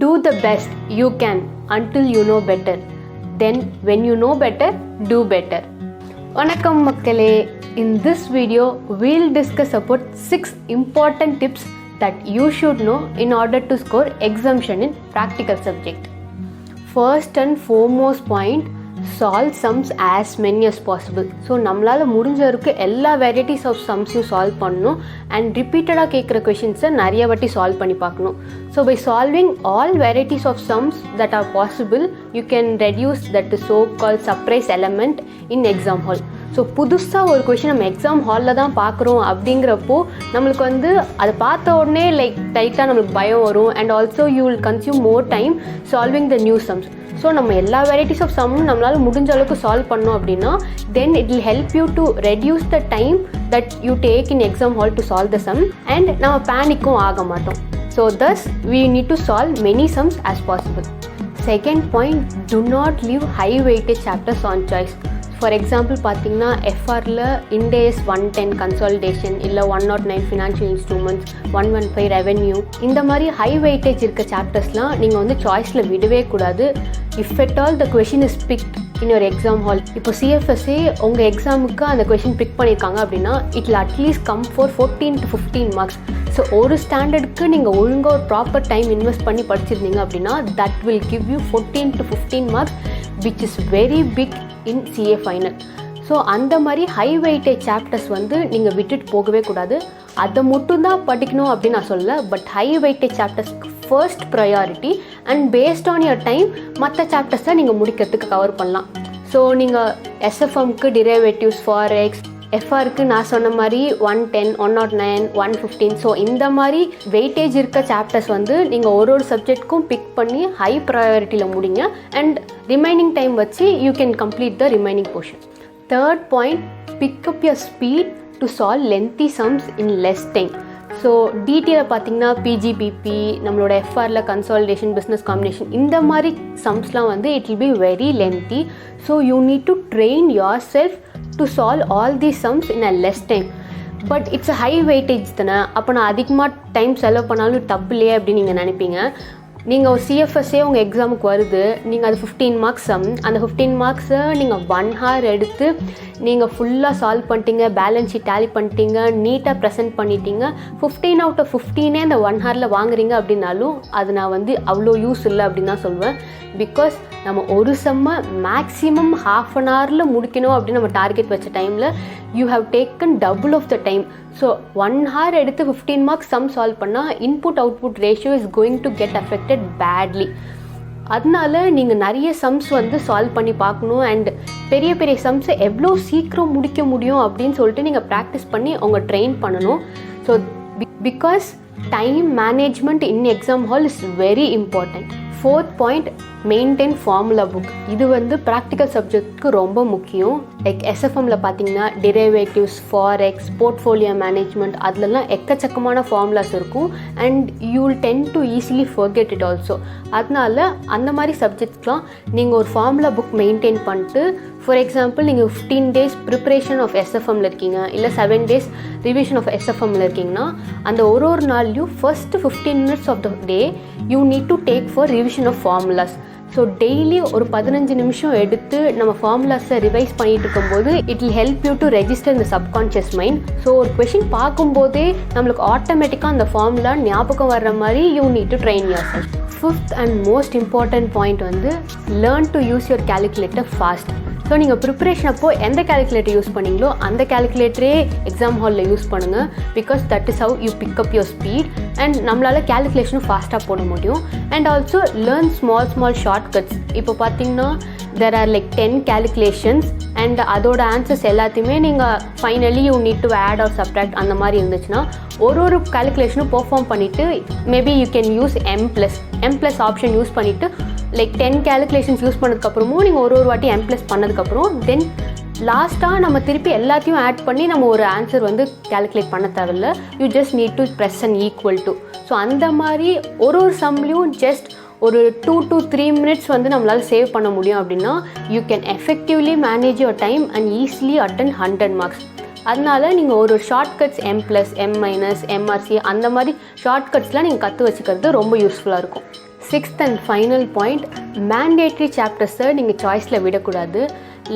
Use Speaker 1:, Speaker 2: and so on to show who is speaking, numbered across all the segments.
Speaker 1: Do the best you can until you know better. Then when you know better, do better. வணக்கம் மக்களே. In this video, we'll discuss about 6 important tips that you should know in order to score exemption in practical subject. First and foremost point, solve sums as many as possible. So நம்மளால் முடிஞ்ச வரைக்கும் எல்லா varieties of சம்ஸையும் solve பண்ணணும் and ரிப்பீட்டடாக கேட்குற கொஷின்ஸை நிறைய வாட்டி சால்வ் பண்ணி பார்க்கணும். So by solving all varieties of sums that are possible you can reduce that so called surprise element in exam hall. So புதுசாக ஒரு கொஷின் நம்ம எக்ஸாம் ஹாலில் தான் பார்க்குறோம் அப்படிங்கிறப்போ நம்மளுக்கு வந்து அதை பார்த்த உடனே லைட்டாக நம்மளுக்கு பயம் வரும் and also you will consume more time solving the new sums. So நம்ம எல்லா வெரைட்டிஸ் ஆஃப் சம்மும் நம்மளால் முடிஞ்ச அளவுக்கு சால்வ் பண்ணோம் அப்படின்னா then it will help you to reduce the time that you take in exam hall to solve the sum and நம்ம பேனிக்கும் ஆக மாட்டோம். So thus we need to solve many sums as possible. Second point, do not leave high weightage chapters on choice. For example பார்த்தீங்கன்னா எஃப்ஆரில் இண்டேஸ் 110 consolidation இல்லை 109 financial instruments 115 revenue இந்த மாதிரி high weightage இருக்க சாப்டர்ஸ்லாம் நீங்கள் வந்து சாய்ஸில் விடவே கூடாது. If at all the question is picked in ஒரு எக்ஸாம் ஹால், இப்போ சிஎஃப்எஸ்ஏ உங்கள் எக்ஸாமுக்கு அந்த கொஷின் பிக் பண்ணியிருக்காங்க அப்படின்னா it will at least come for 14 to 15 marks. So ஒரு ஸ்டாண்டர்டுக்கு நீங்கள் ஒழுங்காக ஒரு ப்ராப்பர் டைம் இன்வெஸ்ட் பண்ணி படிச்சிருந்தீங்க அப்படின்னா that will give you 14 to 15 marks which is very big in CA final. So அந்த மாதிரி ஹை வெயிட்டேஜ் சாப்டர்ஸ் வந்து நீங்கள் விட்டுட்டு போகவே கூடாது. அதை மட்டும்தான் படிக்கணும் அப்படின்னு நான் சொல்லலை, பட் ஹை வெயிட்டேஜ் சாப்டர்ஸ்க்கு first priority and based on your time மற்ற சாப்டர்ஸை நீங்கள் முடிக்கிறதுக்கு கவர் பண்ணலாம். ஸோ நீங்கள் எஸ்எஃப்எம்க்கு டிரைவேட்டிவ்ஸ், ஃபாரெக்ஸ், எஃப்ஆருக்கு நான் சொன்ன மாதிரி 110, 109, 115 ஸோ இந்த மாதிரி வெயிட்டேஜ் இருக்க சாப்டர்ஸ் வந்து நீங்கள் ஒரு சப்ஜெக்ட்க்கும் பிக் பண்ணி ஹை ப்ரையாரிட்டியில் முடிங்க அண்ட் ரிமைனிங் டைம் வச்சு you can complete the remaining portion. Third point, big up your speed to solve lengthy sums in less time. So டீட்டெயிலாக பார்த்தீங்கன்னா பிஜிபிபி, நம்மளோட எஃப்ஆரில் கன்சாலிடேஷன், பிஸ்னஸ் காம்பினேஷன் இந்த மாதிரி சம்ஸ்லாம் வந்து it will be very lengthy. So you need to train your self to solve all these sums in a less time. But it's a high weightage தானே, அப்போ நான் அதிகமாக டைம் செலவு பண்ணாலும் தப்புலையே அப்படின்னு நீங்கள் நினைப்பீங்க. நீங்கள் ஒரு சிஎஃப்எஸ்ஏ உங்கள் எக்ஸாமுக்கு வருது, நீங்கள் அது 15 மார்க்ஸ் சம், அந்த 15 மார்க்ஸை நீங்கள் 1 hour எடுத்து நீங்கள் ஃபுல்லாக சால்வ் பண்ணிட்டீங்க, பேலன்ஸ் ஷீட் டேலி பண்ணிட்டீங்க, நீட்டாக ப்ரெசென்ட் பண்ணிட்டீங்க, 15 out of 15 அந்த 1 hourல வாங்குறீங்க அப்படின்னாலும் அது நான் வந்து அவ்வளோ யூஸ் இல்லை அப்படின்னு தான் சொல்வேன். பிகாஸ் நம்ம ஒரு செம்மை மேக்ஸிமம் ½ an hourல முடிக்கணும் அப்படின்னு நம்ம டார்கெட் வச்ச டைமில் you have taken double of the time. So 1 hour எடுத்து 15 மார்க்ஸ் சம் சால்வ் பண்ணால் input output ratio is going to get affected badly. அதனால நீங்கள் நிறைய சம்ஸ் வந்து சால்வ் பண்ணி பார்க்கணும் அண்ட் பெரிய பெரிய சம்ஸை எவ்வளோ சீக்கிரம் முடிக்க முடியும் அப்படின்னு சொல்லிட்டு நீங்கள் ப்ராக்டிஸ் பண்ணி அவங்க ட்ரெயின் பண்ணணும். So because time management in exam hall is very important. Fourth point, maintain formula book. இது வந்து ப்ராக்டிக்கல் சப்ஜெக்ட்க்கு ரொம்ப முக்கியம். லைக் எஸ்எஃப்எம்மில் பார்த்தீங்கன்னா டிரைவேட்டிவ்ஸ், ஃபாரெக்ஸ், போர்ட்ஃபோலியோ மேனேஜ்மெண்ட் அதுலலாம் எக்கச்சக்கமான ஃபார்முலாஸ் இருக்கும் and you will ten to easily forget it also. அதனால அந்த மாதிரி சப்ஜெக்ட்ஸ்லாம் நீங்கள் ஒரு ஃபார்முலா புக் மெயின்டைன் பண்ணிட்டு, ஃபார் எக்ஸாம்பிள் நீங்கள் 15 days ப்ரிப்ரேஷன் ஆஃப் எஸ்எஃப்எம்மில் இருக்கீங்க இல்லை 7 days ரிவிஷன் ஆஃப் எஸ்எஃப்எம்மில் இருக்கீங்கன்னா அந்த ஒரு நாள்லையும் first 15 minutes of the day you need to take for revision of formulas. So daily ஒரு 15 நிமிஷம் எடுத்து நம்ம ஃபார்முலாஸை ரிவைஸ் பண்ணிட்டு இருக்கும்போது it will help you to register இந்த சப்கான்ஷியஸ் மைண்ட். ஸோ ஒரு கொஷின் பார்க்கும்போதே நம்மளுக்கு ஆட்டோமேட்டிக்காக அந்த ஃபார்முலா ஞாபகம் வர்ற மாதிரி you need to train yourself. Fifth and most important point வந்து learn to use your calculator fast. So நீங்கள் ப்ரிப்பரேஷன் அப்போ எந்த கேல்குலேட்டர் யூஸ் பண்ணீங்களோ அந்த கேல்குலேட்டரே எக்ஸாம் ஹாலில் யூஸ் பண்ணுங்கள். Because that is how you pick up your speed and நம்மளால் கேல்குலேஷனும் ஃபாஸ்ட்டாக போட முடியும். And also learn small short cuts. இப்போ பார்த்தீங்கன்னா there are like 10 calculations and அதோட ஆன்சர்ஸ் எல்லாத்தையுமே நீங்கள் finally you need to add or subtract அந்த மாதிரி இருந்துச்சுன்னா ஒரு கேல்குலேஷனும் பெர்ஃபார்ம் பண்ணிவிட்டு maybe you can use M plus option use பண்ணிவிட்டு லைக் 10 calculations யூஸ் பண்ணதுக்கப்புறமும் நீங்கள் ஒரு வாட்டி M ப்ளஸ் பண்ணதுக்கப்புறம் தென் லாஸ்ட்டாக நம்ம திருப்பி எல்லாத்தையும் ஆட் பண்ணி நம்ம ஒரு ஆன்சர் வந்து கேல்குலேட் பண்ண தேவையில்ல. You just need to press and equal to. So அந்த மாதிரி ஒரு சம்லேயும் ஜஸ்ட் ஒரு 2 to 3 minutes வந்து நம்மளால் சேவ் பண்ண முடியும் அப்படின்னா you can effectively manage your time and easily attend 100 marks. அதனால நீங்கள் ஒரு shortcuts M plus, M minus, MRC அந்த மாதிரி ஷார்ட்கட்ஸ்லாம் நீங்கள் கற்று வச்சுக்கிறது ரொம்ப யூஸ்ஃபுல்லாக இருக்கும். Sixth and final point, mandatory சாப்டர்ஸை நீங்கள் சாய்ஸில் விடக்கூடாது.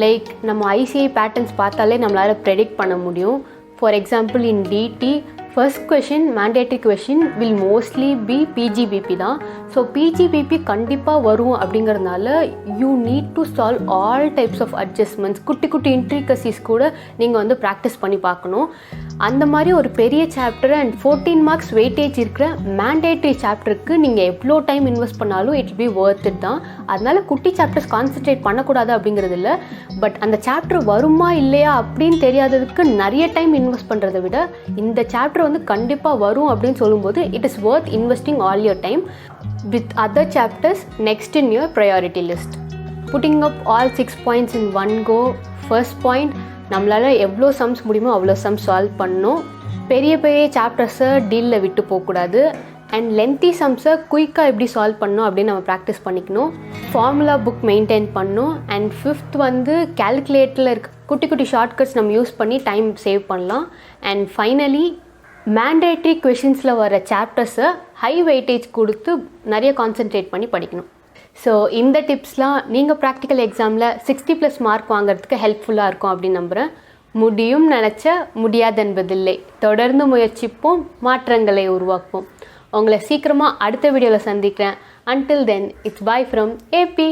Speaker 1: லைக் நம்ம ICAI பேட்டர்ன்ஸ் பார்த்தாலே நம்மளால் ப்ரெடிக்ட் பண்ண முடியும். For example in DT first question mandatory question will mostly be PGBP தான். ஸோ PGBP கண்டிப்பாக வரும் அப்படிங்கிறதுனால you need to solve all types of adjustments, குட்டி குட்டி இன்ட்ரிகசிஸ் கூட நீங்கள் வந்து ப்ராக்டிஸ் பண்ணி பார்க்கணும். அந்த மாதிரி ஒரு பெரிய சாப்டர் அண்ட் 14 மார்க்ஸ் வெயிட்டேஜ் இருக்கிற மேண்டேட்ரி சாப்டருக்கு நீங்கள் எவ்வளோ டைம் இன்வெஸ்ட் பண்ணாலும் இட் பி ஒர்த் இட் தான். அதனால குட்டி சாப்டர்ஸ் கான்சன்ட்ரேட் பண்ணக்கூடாது அப்படிங்கிறது இல்லை. பட் அந்த சாப்டர் வருமா இல்லையா அப்படின்னு தெரியாததுக்கு நிறைய டைம் இன்வெஸ்ட் பண்ணுறதை விட இந்த சாப்டர் வந்து கண்டிப்பாக வரும் அப்படின்னு சொல்லும்போது it is worth investing all your time with other chapters next in your priority list. Putting up all 6 points in one go. First point, நம்மளால் எவ்வளோ சம்ஸ் முடியுமோ அவ்வளோ சம்ஸ் சால்வ் பண்ணணும். பெரிய பெரிய சாப்டர்ஸை டீலில் விட்டு போகக்கூடாது. அண்ட் லென்த்தி சம்ஸை குயிக்காக எப்படி சால்வ் பண்ணணும் அப்படின்னு நம்ம ப்ராக்டிஸ் பண்ணிக்கணும். ஃபார்முலா புக் மெயின்டைன் பண்ணணும். அண்ட் ஃபிஃப்த் வந்து கேல்குலேட்டரில் இருக்க குட்டி குட்டி ஷார்ட்கட்ஸ் நம்ம யூஸ் பண்ணி டைம் சேவ் பண்ணலாம். அண்ட் ஃபைனலி மேண்டேட்ரி கொஷின்ஸில் வர சாப்டர்ஸை ஹை வெயிட்டேஜ் கொடுத்து நிறைய கான்சென்ட்ரேட் பண்ணி படிக்கணும். ஸோ இந்த டிப்ஸ்லாம் நீங்கள் ப்ராக்டிக்கல் எக்ஸாமில் 60+ மார்க் வாங்குறதுக்கு ஹெல்ப்ஃபுல்லாக இருக்கும் அப்படின்னு நம்புகிறேன். முடியும் நினச்ச முடியாதென்பதில்லை, தொடர்ந்து முயற்சிப்போம், மாற்றங்களை உருவாக்குவோம். உங்களை சீக்கிரமாக அடுத்த வீடியோவில் சந்திக்கிறேன். Until then, it's bye from AP.